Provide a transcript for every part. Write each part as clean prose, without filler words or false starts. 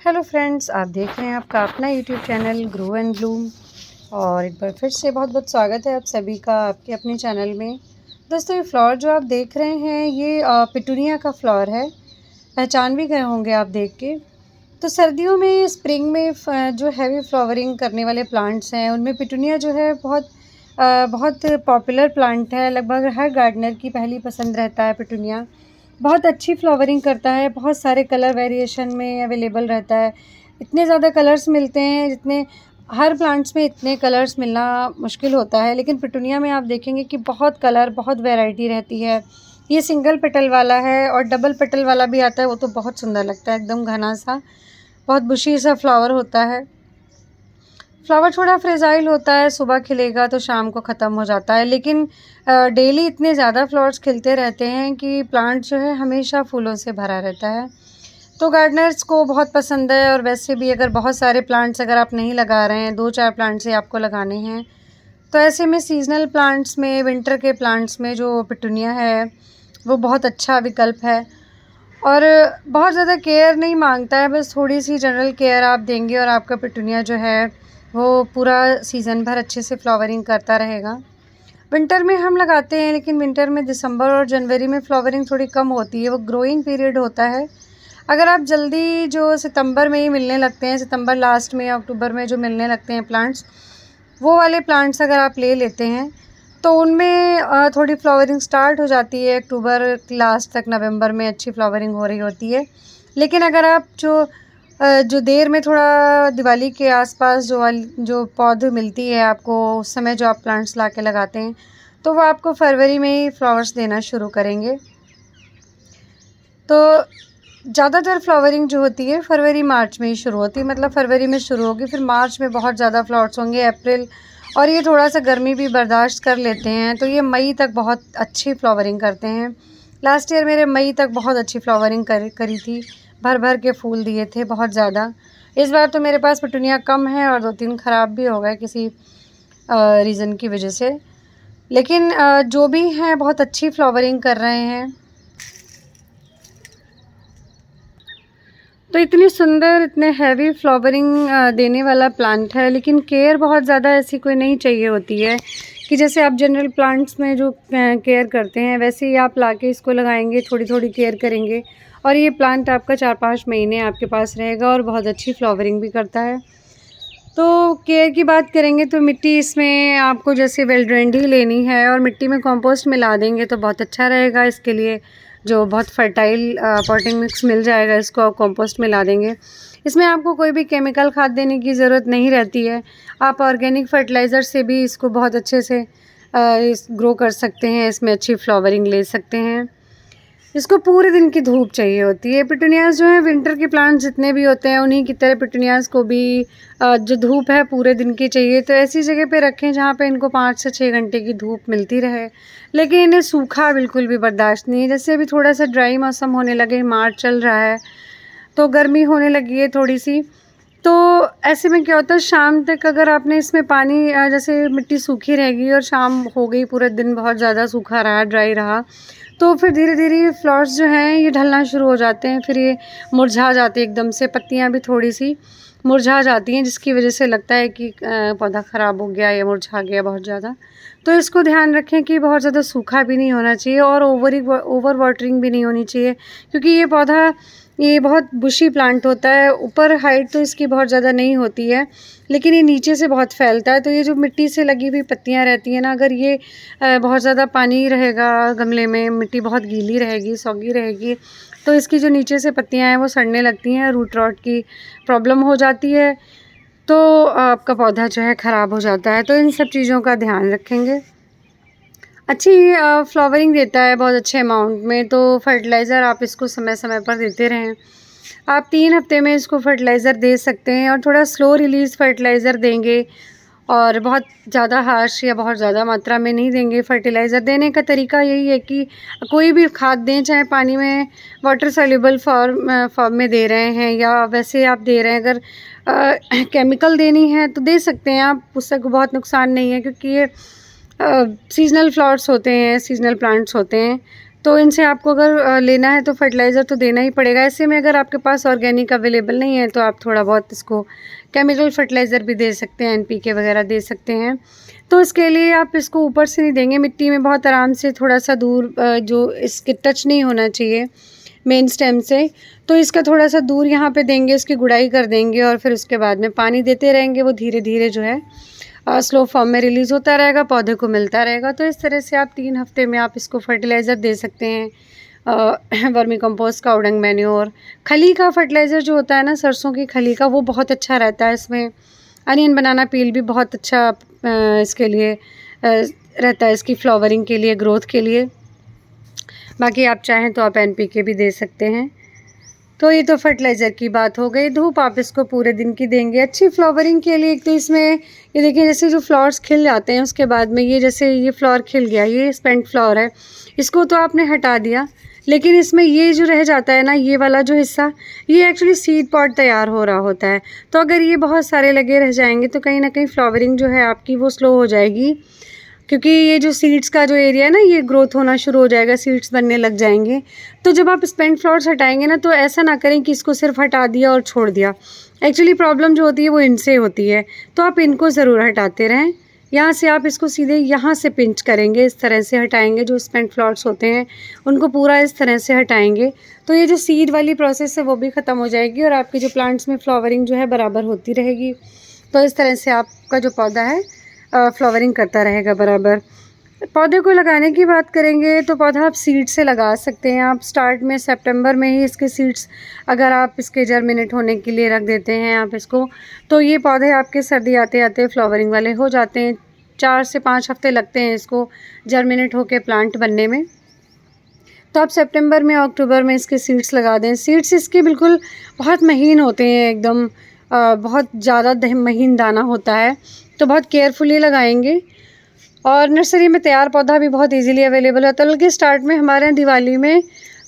Hello friends, आप देख रहे हैं आपका अपना YouTube channel grow and Bloom. और एक बार फिर से बहुत बहुत स्वागत है आप सभी का आपके अपने चैनल में। दोस्तों, ये फ्लावर जो आप देख रहे हैं ये पिटूनिया का फ्लावर है। पहचान भी गए होंगे आप देख के। तो सर्दियों में स्प्रिंग में जो हैवी फ्लावरिंग करने वाले प्लांट्स हैं उनमें पिटूनिया जो है बहुत पॉपुलर प्लांट है। लगभग हर गार्डनर की पहली पसंद रहता है पिटूनिया। बहुत अच्छी फ्लावरिंग करता है, बहुत सारे कलर वेरिएशन में अवेलेबल रहता है। इतने ज़्यादा कलर्स मिलते हैं जितने हर प्लांट्स में इतने कलर्स मिलना मुश्किल होता है, लेकिन पिटूनिया में आप देखेंगे कि बहुत कलर, बहुत वैरायटी रहती है। ये सिंगल पेटल वाला है और डबल पेटल वाला भी आता है, वो तो बहुत सुंदर लगता है, एकदम घना सा, बहुत बुशी सा फ्लावर होता है। फ्लावर थोड़ा फ्रेजाइल होता है, सुबह खिलेगा तो शाम को ख़त्म हो जाता है, लेकिन डेली इतने ज़्यादा फ्लावर्स खिलते रहते हैं कि प्लांट जो है हमेशा फूलों से भरा रहता है। तो गार्डनर्स को बहुत पसंद है। और वैसे भी अगर बहुत सारे प्लांट्स अगर आप नहीं लगा रहे हैं, 2-4 प्लांट्स ही आपको लगाने हैं, तो ऐसे में सीज़नल प्लांट्स में, विंटर के प्लांट्स में जो पिटूनिया है वो बहुत अच्छा विकल्प है। और बहुत ज़्यादा केयर नहीं मांगता है, बस थोड़ी सी जनरल केयर आप देंगे और आपका पिटूनिया जो है वो पूरा सीज़न भर अच्छे से फ्लावरिंग करता रहेगा। विंटर में हम लगाते हैं, लेकिन विंटर में दिसंबर और जनवरी में फ्लावरिंग थोड़ी कम होती है, वो ग्रोइंग पीरियड होता है। अगर आप जल्दी जो सितंबर में ही मिलने लगते हैं, सितंबर लास्ट में या अक्टूबर में जो मिलने लगते हैं प्लांट्स, वो वाले प्लांट्स अगर आप ले लेते हैं तो उनमें थोड़ी फ्लावरिंग स्टार्ट हो जाती है। अक्टूबर लास्ट तक, नवंबर में अच्छी फ्लावरिंग हो रही होती है। लेकिन अगर आप जो देर में थोड़ा दिवाली के आसपास जो पौधे मिलती है आपको, उस समय जो आप प्लांट्स ला के लगाते हैं, तो वो आपको फरवरी में ही फ्लावर्स देना शुरू करेंगे। तो ज़्यादातर फ्लावरिंग जो होती है फरवरी मार्च में ही शुरू होती है, मतलब फरवरी में शुरू होगी, फिर मार्च में बहुत ज़्यादा फ्लावर्स होंगे, अप्रैल, और ये थोड़ा सा गर्मी भी बर्दाश्त कर लेते हैं तो ये मई तक बहुत अच्छी फ्लावरिंग करते हैं। लास्ट ईयर मेरे मई तक बहुत अच्छी फ्लावरिंग करी थी, भर भर के फूल दिए थे बहुत ज़्यादा। इस बार तो मेरे पास पिटूनिया कम है और 2-3 ख़राब भी हो गए किसी रीज़न की वजह से, लेकिन जो भी हैं बहुत अच्छी फ्लावरिंग कर रहे हैं। तो इतनी सुंदर, इतने हैवी फ्लावरिंग देने वाला प्लांट है, लेकिन केयर बहुत ज़्यादा ऐसी कोई नहीं चाहिए होती है कि जैसे आप जनरल प्लांट्स में जो केयर करते हैं वैसे ही आप लाके इसको लगाएंगे, थोड़ी थोड़ी केयर करेंगे और ये प्लांट आपका 4-5 महीने आपके पास रहेगा और बहुत अच्छी फ्लावरिंग भी करता है। तो केयर की बात करेंगे तो मिट्टी इसमें आपको जैसे वेल ड्रेन्ड ही लेनी है और मिट्टी में कंपोस्ट मिला देंगे तो बहुत अच्छा रहेगा। इसके लिए जो बहुत फर्टाइल पॉटिंग मिक्स मिल जाएगा, इसको आप कंपोस्ट मिला देंगे। इसमें आपको कोई भी केमिकल खाद देने की ज़रूरत नहीं रहती है। आप ऑर्गेनिक फर्टिलाइज़र से भी इसको बहुत अच्छे से ग्रो कर सकते हैं, इसमें अच्छी फ्लावरिंग ले सकते हैं। इसको पूरे दिन की धूप चाहिए होती है। पिटूनियाज़ जो है विंटर के प्लांट्स जितने भी होते हैं उन्हीं की तरह पिटूनियाज़ को भी जो धूप है पूरे दिन की चाहिए। तो ऐसी जगह पे रखें जहाँ पे इनको 5 से 6 घंटे की धूप मिलती रहे, लेकिन इन्हें सूखा बिल्कुल भी बर्दाश्त नहीं है। जैसे अभी थोड़ा सा ड्राई मौसम होने लगे, मार्च चल रहा है तो गर्मी होने लगी है थोड़ी सी, तो ऐसे में क्या होता है, शाम तक अगर आपने इसमें पानी जैसे मिट्टी सूखी रहेगी और शाम हो गई, पूरे दिन बहुत ज़्यादा सूखा रहा, ड्राई रहा, तो फिर धीरे धीरे फ्लावर्स जो हैं ये ढलना शुरू हो जाते हैं, फिर ये मुरझा जाते हैं एकदम से, पत्तियां भी थोड़ी सी मुरझा जाती हैं जिसकी वजह से लगता है कि पौधा ख़राब हो गया या मुरझा गया बहुत ज़्यादा। तो इसको ध्यान रखें कि बहुत ज़्यादा सूखा भी नहीं होना चाहिए और ओवर वाटरिंग भी नहीं होनी चाहिए, क्योंकि ये बहुत बुशी प्लांट होता है। ऊपर हाइट तो इसकी बहुत ज़्यादा नहीं होती है, लेकिन ये नीचे से बहुत फैलता है। तो ये जो मिट्टी से लगी हुई पत्तियां रहती हैं ना, अगर ये बहुत ज़्यादा पानी रहेगा गमले में, मिट्टी बहुत गीली रहेगी, सॉगी रहेगी, तो इसकी जो नीचे से पत्तियां हैं वो सड़ने लगती हैं, रूट रॉट की प्रॉब्लम हो जाती है, तो आपका पौधा जो है ख़राब हो जाता है। तो इन सब चीज़ों का ध्यान रखेंगे। अच्छी फ्लावरिंग देता है बहुत अच्छे अमाउंट में, तो फर्टिलाइज़र आप इसको समय समय पर देते रहें। आप 3 हफ्ते में इसको फर्टिलाइज़र दे सकते हैं और थोड़ा स्लो रिलीज़ फर्टिलाइज़र देंगे और बहुत ज़्यादा हार्श या बहुत ज़्यादा मात्रा में नहीं देंगे। फर्टिलाइज़र देने का तरीका यही है कि कोई भी खाद दें, चाहे पानी में वाटर सॉल्युबल फॉर्म में दे रहे हैं या वैसे आप दे रहे हैं। अगर केमिकल देनी है तो दे सकते हैं आप, उससे बहुत नुकसान नहीं है, क्योंकि ये सीज़नल फ्लावर्स होते हैं, सीज़नल प्लांट्स होते हैं, तो इनसे आपको अगर लेना है तो फर्टिलाइज़र तो देना ही पड़ेगा। ऐसे में अगर आपके पास ऑर्गेनिक अवेलेबल नहीं है तो आप थोड़ा बहुत इसको केमिकल फर्टिलाइज़र भी दे सकते हैं, NPK वगैरह दे सकते हैं। तो इसके लिए आप इसको ऊपर से नहीं देंगे, मिट्टी में बहुत आराम से थोड़ा-सा दूर जो इसके टच नहीं होना चाहिए मेन स्टेम से, तो इसका थोड़ा-सा दूर यहाँ पे देंगे, इसकी गुड़ाई कर देंगे और फिर उसके बाद में पानी देते रहेंगे। वो धीरे-धीरे जो है स्लो फॉर्म में रिलीज़ होता रहेगा, पौधे को मिलता रहेगा। तो इस तरह से आप 3 हफ्ते में आप इसको फर्टिलाइज़र दे सकते हैं। वर्मी कंपोस्ट का, उडंग मैन्योर, खली का फर्टिलाइज़र जो होता है ना सरसों की खली का, वो बहुत अच्छा रहता है। इसमें अनियन बनाना पील भी बहुत अच्छा इसके लिए रहता है, इसकी फ्लावरिंग के लिए, ग्रोथ के लिए। बाकी आप चाहें तो आप NPK भी दे सकते हैं। तो ये तो फर्टिलाइज़र की बात हो गई। धूप आप इसको पूरे दिन की देंगे अच्छी फ्लावरिंग के लिए। एक तो इसमें ये देखिए जैसे जो फ्लावर्स खिल जाते हैं उसके बाद में ये जैसे ये फ्लावर खिल गया, ये स्पेंट फ्लावर है, इसको तो आपने हटा दिया, लेकिन इसमें ये जो रह जाता है ना, ये वाला जो हिस्सा, ये एक्चुअली सीड पॉड तैयार हो रहा होता है। तो अगर ये बहुत सारे लगे रह जाएंगे तो कहीं ना कहीं फ्लावरिंग जो है आपकी वो स्लो हो जाएगी, क्योंकि ये जो सीड्स का जो एरिया है ना, ये ग्रोथ होना शुरू हो जाएगा, सीड्स बनने लग जाएंगे। तो जब आप स्पेंट फ्लावर्स हटाएंगे ना, तो ऐसा ना करें कि इसको सिर्फ हटा दिया और छोड़ दिया। एक्चुअली प्रॉब्लम जो होती है वो इनसे होती है, तो आप इनको ज़रूर हटाते रहें। यहाँ से आप इसको सीधे यहाँ से पिंच करेंगे, इस तरह से हटाएंगे। जो स्पेंट फ्लावर्स होते हैं उनको पूरा इस तरह से हटाएंगे, तो ये जो सीड वाली प्रोसेस है वो भी ख़त्म हो जाएगी और आपके जो प्लांट्स में फ्लावरिंग जो है बराबर होती रहेगी। तो इस तरह से आपका जो पौधा है फ्लावरिंग करता रहेगा बराबर। पौधे को लगाने की बात करेंगे तो पौधा आप सीड से लगा सकते हैं। आप स्टार्ट में सितंबर में ही इसके सीड्स अगर आप इसके जर्मिनेट होने के लिए रख देते हैं आप इसको, तो ये पौधे आपके सर्दी आते आते फ्लावरिंग वाले हो जाते हैं। 4 से 5 हफ्ते लगते हैं इसको जर्मिनेट होकर प्लांट बनने में। तो आप सितंबर में, अक्टूबर में इसके सीड्स लगा दें। सीड्स इसके बिल्कुल बहुत महीन होते हैं, एकदम बहुत ज़्यादा महीन दाना होता है, तो बहुत केयरफुली लगाएंगे। और नर्सरी में तैयार पौधा भी बहुत इजीली अवेलेबल होता है। बल्कि स्टार्ट में हमारे यहाँ दिवाली में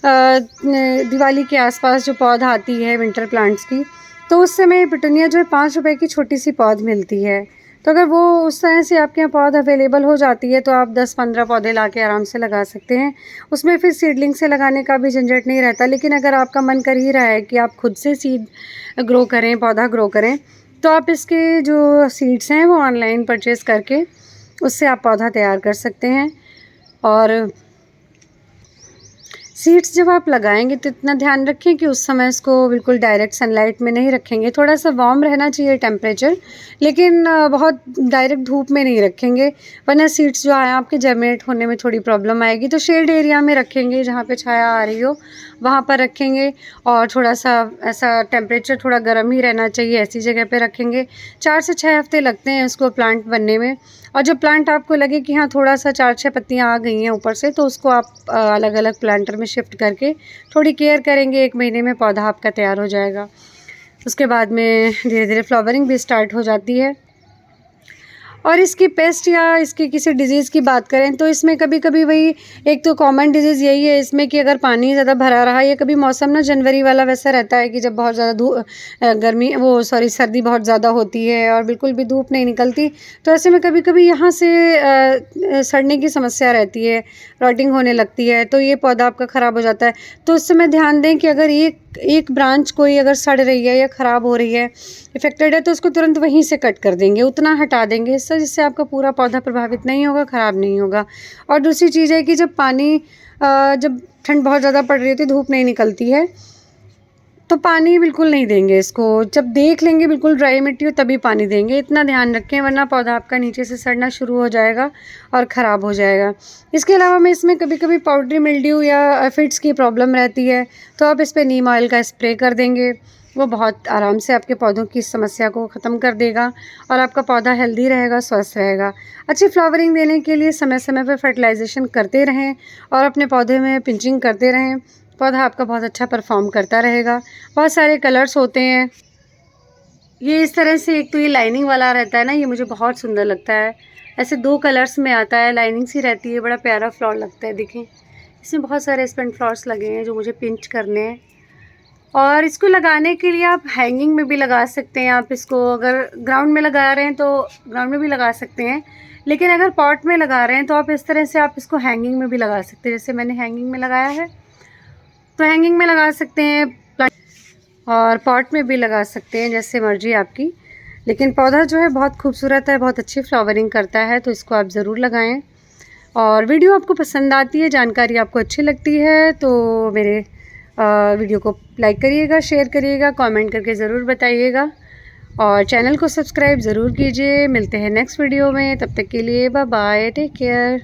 दिवाली के आसपास जो पौधा आती है विंटर प्लांट्स की, तो उस समय पिटूनिया जो है 5 रुपए की छोटी सी पौध मिलती है। तो अगर वो उस तरह से आपके यहाँ पौध अवेलेबल हो जाती है तो आप 10-15 पौधे ला के आराम से लगा सकते हैं। उसमें फिर सीडलिंग से लगाने का भी झंझट नहीं रहता। लेकिन अगर आपका मन कर ही रहा है कि आप खुद से सीड ग्रो करें, पौधा ग्रो करें, तो आप इसके जो सीड्स हैं वो ऑनलाइन परचेज़ करके उससे आप पौधा तैयार कर सकते हैं। और सीड्स जब आप लगाएंगे तो इतना ध्यान रखें कि उस समय इसको बिल्कुल डायरेक्ट सनलाइट में नहीं रखेंगे। थोड़ा सा वार्म रहना चाहिए टेम्परेचर, लेकिन बहुत डायरेक्ट धूप में नहीं रखेंगे, वरना सीड्स जो है आपके जर्मिनेट होने में थोड़ी प्रॉब्लम आएगी। तो शेड एरिया में रखेंगे, जहाँ पे छाया आ रही हो वहाँ पर रखेंगे। और थोड़ा सा ऐसा टेम्परेचर थोड़ा गर्म ही रहना चाहिए, ऐसी जगह पे रखेंगे। 4 से 6 हफ्ते लगते हैं इसको प्लांट बनने में। और जब प्लांट आपको लगे कि हाँ थोड़ा सा 4-6 पत्तियाँ आ गई हैं ऊपर से, तो उसको आप अलग अलग प्लांटर में शिफ्ट करके थोड़ी केयर करेंगे, 1 महीने में पौधा आपका तैयार हो जाएगा। उसके बाद में धीरे धीरे फ्लावरिंग भी स्टार्ट हो जाती है। और इसकी पेस्ट या इसकी किसी डिज़ीज़ की बात करें तो इसमें कभी कभी वही एक तो कॉमन डिज़ीज़ यही है इसमें कि अगर पानी ज़्यादा भरा रहा, या कभी मौसम ना जनवरी वाला वैसा रहता है कि जब बहुत ज़्यादा सर्दी बहुत ज़्यादा होती है और बिल्कुल भी धूप नहीं निकलती, तो ऐसे में कभी कभी यहाँ से सड़ने की समस्या रहती है, रॉटिंग होने लगती है, तो ये पौधा आपका ख़राब हो जाता है। तो उस समय ध्यान दें कि अगर एक ब्रांच कोई अगर सड़ रही है या ख़राब हो रही है, इफेक्टेड है, तो उसको तुरंत वहीं से कट कर देंगे, उतना हटा देंगे इससे, जिससे आपका पूरा पौधा प्रभावित नहीं होगा, ख़राब नहीं होगा। और दूसरी चीज़ है कि जब जब ठंड बहुत ज़्यादा पड़ रही होती है, धूप नहीं निकलती है, तो पानी बिल्कुल नहीं देंगे इसको। जब देख लेंगे बिल्कुल ड्राई मिट्टी हो तभी पानी देंगे, इतना ध्यान रखें, वरना पौधा आपका नीचे से सड़ना शुरू हो जाएगा और ख़राब हो जाएगा। इसके अलावा में इसमें कभी कभी पाउडरी मिल्ड्यू या एफिड्स की प्रॉब्लम रहती है, तो आप इस पर नीम ऑयल का स्प्रे कर देंगे, वो बहुत आराम से आपके पौधों की समस्या को ख़त्म कर देगा और आपका पौधा हेल्दी रहेगा, स्वस्थ रहेगा। अच्छी फ्लावरिंग देने के लिए समय समय पर फर्टिलाइजेशन करते रहें और अपने पौधे में पिंचिंग करते रहें, पौधा आपका बहुत अच्छा परफॉर्म करता रहेगा। बहुत सारे कलर्स होते हैं, ये इस तरह से, एक तो ये लाइनिंग वाला रहता है ना, ये मुझे बहुत सुंदर लगता है, ऐसे 2 कलर्स में आता है, लाइनिंग सी रहती है, बड़ा प्यारा फ्लावर लगता है। देखें इसमें बहुत सारे स्पेंट फ्लावर्स लगे हैं जो मुझे पिंच करने हैं। और इसको लगाने के लिए आप हैंगिंग में भी लगा सकते हैं। आप इसको अगर ग्राउंड में लगा रहे हैं तो ग्राउंड में भी लगा सकते हैं, लेकिन अगर पॉट में लगा रहे हैं तो आप इस तरह से आप इसको हैंगिंग में भी लगा सकते हैं। जैसे मैंने हैंगिंग में लगाया है तो हैंगिंग में लगा सकते हैं और पॉट में भी लगा सकते हैं, जैसे मर्जी आपकी। लेकिन पौधा जो है बहुत खूबसूरत है, बहुत अच्छी फ्लावरिंग करता है, तो इसको आप ज़रूर लगाएं। और वीडियो आपको पसंद आती है, जानकारी आपको अच्छी लगती है तो मेरे वीडियो को लाइक करिएगा, शेयर करिएगा, कमेंट करके ज़रूर बताइएगा और चैनल को सब्सक्राइब ज़रूर कीजिए। मिलते हैं नेक्स्ट वीडियो में, तब तक के लिए बाय बाय, टेक केयर।